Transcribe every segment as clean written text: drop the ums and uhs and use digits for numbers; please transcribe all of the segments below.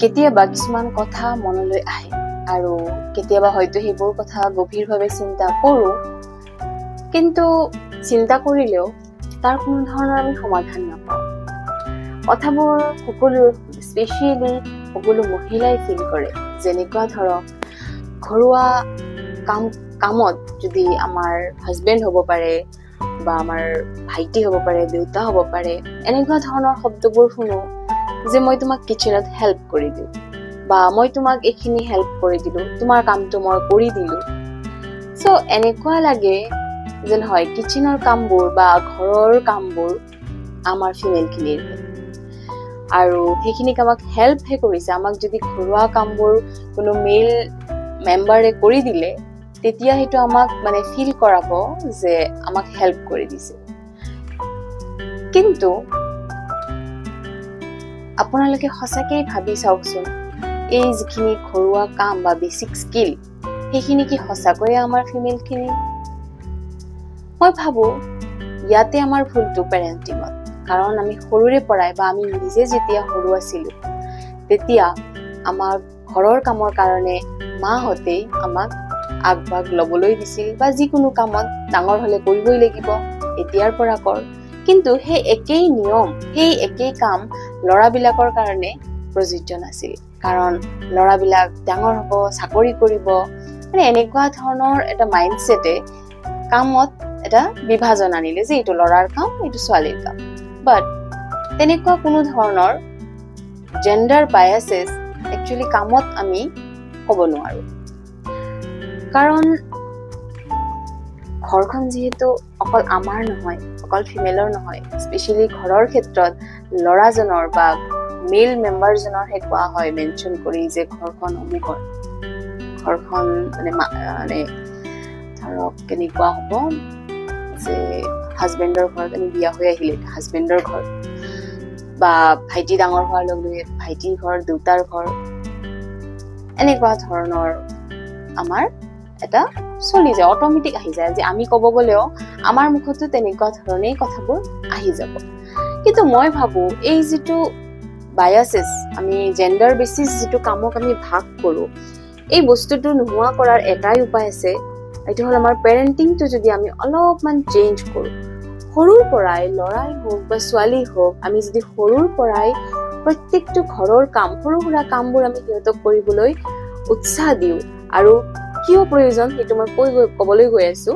কেতিয়াবা কিছুমান কথা মনলৈ আহে আৰু কেতিয়াবা হয়তো সেইবোৰ কথা গভীৰভাৱে চিন্তা কৰোঁ, কিন্তু চিন্তা কৰিলেও তাৰ কোনো ধৰণৰ আমি সমাধান নাপাওঁ। কথাবোৰ সকলো স্পেচিয়েলি সকলো মহিলাই ফিল কৰে। যেনেকুৱা ধৰক ঘৰুৱা কামত যদি আমাৰ হাজবেণ্ড হ'ব পাৰে বা আমাৰ ভাইটি হ'ব পাৰে, দেউতা হ'ব পাৰে, এনেকুৱা ধৰণৰ শব্দবোৰ শুনো যে মই তোমাক কিচেনত হেল্প কৰি দিওঁ বা মই তোমাক এইখিনি হেল্প কৰি দিলোঁ, তোমাৰ কামটো মই কৰি দিলোঁ। চ' এনেকুৱা লাগে যেন হয় কিচেনৰ কামবোৰ বা ঘৰৰ কামবোৰ আমাৰ ফিমেলখিনিৰ আৰু সেইখিনিক আমাক হেল্পহে কৰিছে। আমাক যদি ঘৰুৱা কামবোৰ কোনো মেল মেম্বাৰে কৰি দিলে তেতিয়া সেইটো আমাক ফিল কৰাব যে আমাক হেল্প কৰি দিছে। কিন্তু আপোনালোকে সঁচাকেই ভাবি চাওকচোন, এই যিখিনি ঘৰুৱা কাম বা বেচিক স্কিল সেইখিনি কি সঁচাকৈয়ে আমাৰ ফিমেলখিনি? মই ভাবো ইয়াতে আমাৰ ভুলটো পেৰেণ্টিঙত। কাৰণ আমি সৰুৰে পৰাই বা আমি নিজে যেতিয়া সৰু আছিলো তেতিয়া আমাৰ ঘৰৰ কামৰ কাৰণে মাহঁতেই আমাক আগভাগ ল'বলৈ দিছিল বা যিকোনো কামত ডাঙৰ হলে কৰিবই লাগিব, এতিয়াৰ পৰা কৰ। কিন্তু সেই একেই নিয়ম, সেই একেই কাম ল'ৰাবিলাকৰ কাৰণে প্ৰযোজ্য নাছিল। কাৰণ ল'ৰাবিলাক ডাঙৰ হ'ব, চাকৰি কৰিব, এনেকুৱা ধৰণৰ এটা মাইণ্ডছেটে কামত এটা বিভাজন আনিলে যে এইটো ল'ৰাৰ কাম, এইটো ছোৱালীৰ কাম। বাট তেনেকুৱা কোনো ধৰণৰ জেণ্ডাৰ বায়াছেছ একচুৱেলি কামত আমি ক'ব নোৱাৰো। কাৰণ ঘৰখন যিহেতু অকল আমাৰ নহয়, অকল ফিমেলৰ নহয়, স্পেচিয়েলি ঘৰৰ ক্ষেত্ৰত ল'ৰাজনৰ বা মেল মেম্বাৰজনৰহে কোৱা হয় মেনশ্যন কৰি যে ঘৰখন অমুকৰ। ঘৰখন ধৰক কেনেকুৱা হ'ব যে হাজবেণ্ডৰ ঘৰত আমি বিয়া হৈ আহিলে হাজবেণ্ডৰ ঘৰ, বা ভাইটি ডাঙৰ হোৱাৰ লগে লগে ভাইটিৰ ঘৰ, দেউতাৰ ঘৰ, এনেকুৱা ধৰণৰ আমাৰ এটা চলি যায়, অট'মেটিক আহি যায় যে আমি ক'ব গ'লেও আমাৰ মুখতো তেনেকুৱা ধৰণেই কথাবোৰ আহি যাব। কিন্তু মই ভাবো এই যিটো বায়াছেছ, আমি জেণ্ডাৰ বেচিছ যিটো কামক আমি ভাগ কৰোঁ, এই বস্তুটো নোহোৱা কৰাৰ এটাই উপায় আছে, এইটো হ'ল আমাৰ পেৰেণ্টিংটো যদি আমি অলপমান চেঞ্জ কৰোঁ। সৰুৰ পৰাই ল'ৰাই হওক বা ছোৱালী হওক, আমি যদি সৰুৰ পৰাই প্ৰত্যেকটো ঘৰৰ কাম, সৰু সুৰা কামবোৰ আমি সিহঁতক কৰিবলৈ উৎসাহ দিওঁ, আৰু কিয় প্ৰয়োজন সেইটো মই ক'বলৈ গৈ আছো।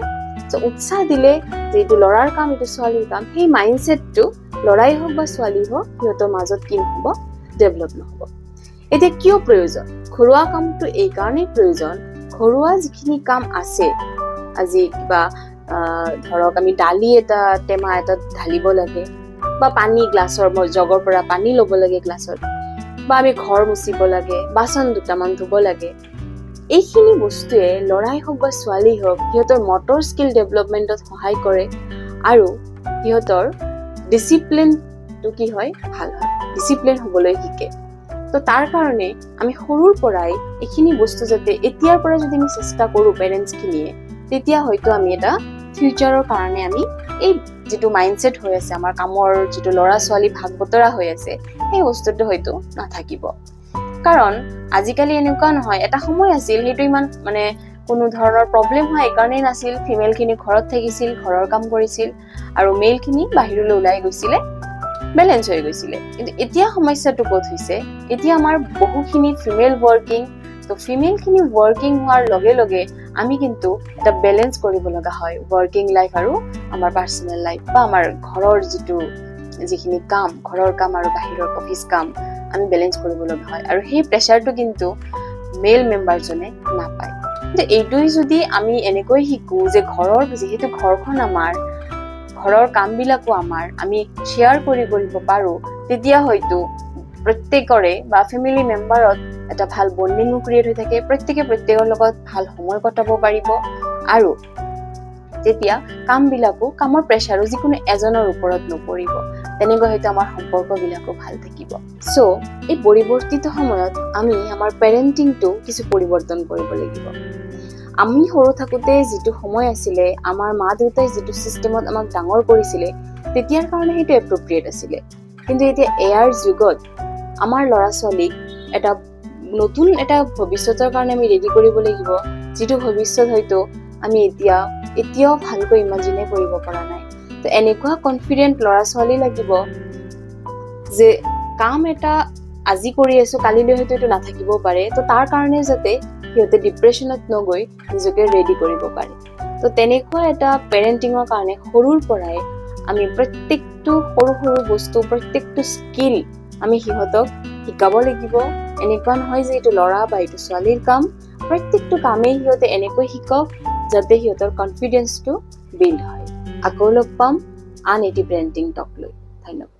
উৎসাহ দিলে যে এইটো ল'ৰাৰ কাম, এইটো ছোৱালীৰ কাম, সেই মাইণ্ডছেটটো ল'ৰাই হওক বা ছোৱালী হওক সিহঁতৰ মাজত কি নহ'ব, ডেভেলপ নহ'ব। এতিয়া কিয় প্ৰয়োজন? ঘৰুৱা কামটো এই কাৰণেই প্ৰয়োজন, ঘৰুৱা যিখিনি কাম আছে, আজি কিবা ধৰক আমি দালি এটা টেমা এটাত ঢালিব লাগে, বা পানী গ্লাছৰ জগৰ পৰা পানী ল'ব লাগে গ্লাছত, বা আমি ঘৰ মুচিব লাগে, বাচন দুটামান ধুব লাগে, এইখিনি বস্তুৱে ল'ৰাই হওক বা ছোৱালী হওক সিহঁতৰ মটৰ স্কিল ডেভেলপমেণ্টত সহায় কৰে আৰু সিহঁতৰ ডিচিপ্লিনটো কি হয়, ভাল হয়, ডিচিপ্লিন হ'বলৈ শিকে। তো তাৰ কাৰণে আমি সৰুৰ পৰাই এইখিনি বস্তু যাতে এতিয়াৰ পৰা যদি আমি চেষ্টা কৰোঁ পেৰেণ্টছখিনিয়ে, তেতিয়া হয়তো আমি এটা ফিউচাৰৰ কাৰণে আমি এই যিটো মাইণ্ডছেট হৈ আছে, আমাৰ কামৰ যিটো ল'ৰা ছোৱালী ভাগ বতৰা হৈ আছে, সেই বস্তুটো হয়তো নাথাকিব। কাৰণ আজিকালি এনেকুৱা নহয়, এটা সময় আছিল সেইটো ইমান কোনো ধৰণৰ প্ৰব্লেম হয় এইকাৰণেই নাছিল, ফিমেলখিনি ঘৰত থাকিছিল, ঘৰৰ কাম কৰিছিল আৰু মেলখিনি বাহিৰলৈ ওলাই গৈছিলে, বেলেঞ্চ হৈ গৈছিলে। কিন্তু এতিয়া সমস্যাটো ক'ত হৈছে, এতিয়া আমাৰ বহুখিনি ফিমেল ৱৰ্কিং, তো ফিমেলখিনি ৱৰ্কিং হোৱাৰ লগে লগে আমি কিন্তু এটা বেলেঞ্চ কৰিব লগা হয়, ৱৰ্কিং লাইফ আৰু আমাৰ পাৰ্চনেল লাইফ, বা আমাৰ ঘৰৰ যিখিনি কাম, ঘৰৰ কাম আৰু বাহিৰৰ অফিচ কাম আমি বেলেঞ্চ কৰিব লগা হয়। আৰু সেই প্ৰেছাৰটো কিন্তু মেল মেম্বাৰজনে নাপায়। কিন্তু এইটোৱে যদি আমি এনেকৈ শিকো যে যিহেতু ঘৰখন আমাৰ, ঘৰৰ কামবিলাকো আমাৰ, আমি শ্বেয়াৰ কৰিব পাৰো, তেতিয়া হয়তো প্ৰত্যেকৰে বা ফেমিলি মেম্বাৰত এটা ভাল বণ্ডিঙো ক্ৰিয়েট হৈ থাকে, প্ৰত্যেকে প্ৰত্যেকৰ লগত ভাল সময় কটাব পাৰিব, আৰু তেতিয়া কামৰ প্ৰেছাৰো যিকোনো এজনৰ ওপৰত নপৰিব, তেনেকৈ হয়তো আমাৰ সম্পৰ্কবিলাকো ভাল থাকিব। চ' এই পৰিৱৰ্তিত সময়ত আমি আমাৰ পেৰেণ্টিংটো কিছু পৰিৱৰ্তন কৰিব লাগিব। আমি সৰু থাকোঁতে যিটো সময় আছিলে, আমাৰ মা দেউতাই যিটো চিষ্টেমত আমাক ডাঙৰ কৰিছিলে, তেতিয়াৰ কাৰণে সেইটো এপ্ৰপ্ৰিয়েট আছিলে। কিন্তু এতিয়া এয়াৰ যুগত আমাৰ ল'ৰা ছোৱালীক এটা নতুন এটা ভৱিষ্যতৰ কাৰণে আমি ৰেডি কৰিব লাগিব, যিটো ভৱিষ্যত হয়তো আমি এতিয়াও ভালকৈ ইমাজিনে কৰিব পৰা নাই। তো এনেকুৱা কনফিডেণ্ট ল'ৰা ছোৱালী লাগিব যে কাম এটা আজি কৰি আছো, কালিলৈ হয়তো এইটো নাথাকিবও পাৰে। তো তাৰ কাৰণে যাতে সিহঁতে ডিপ্ৰেশ্যনত নগৈ নিজকে ৰেডি কৰিব পাৰে। তো তেনেকুৱা এটা পেৰেণ্টিঙৰ কাৰণে সৰুৰ পৰাই আমি প্ৰত্যেকটো সৰু সৰু বস্তু, প্ৰত্যেকটো স্কিল আমি সিহঁতক শিকাব লাগিব। এনেকুৱা নহয় যে এইটো ল'ৰা বা এইটো ছোৱালীৰ কাম, প্ৰত্যেকটো কামেই সিহঁতে এনেকৈ শিকক যাতে সিহঁতৰ কনফিডেন্সটো বিল্ড হয়। আকৌ লগ পাম আন এটি পেৰেণ্টিং টক লৈ। ধন্যবাদ।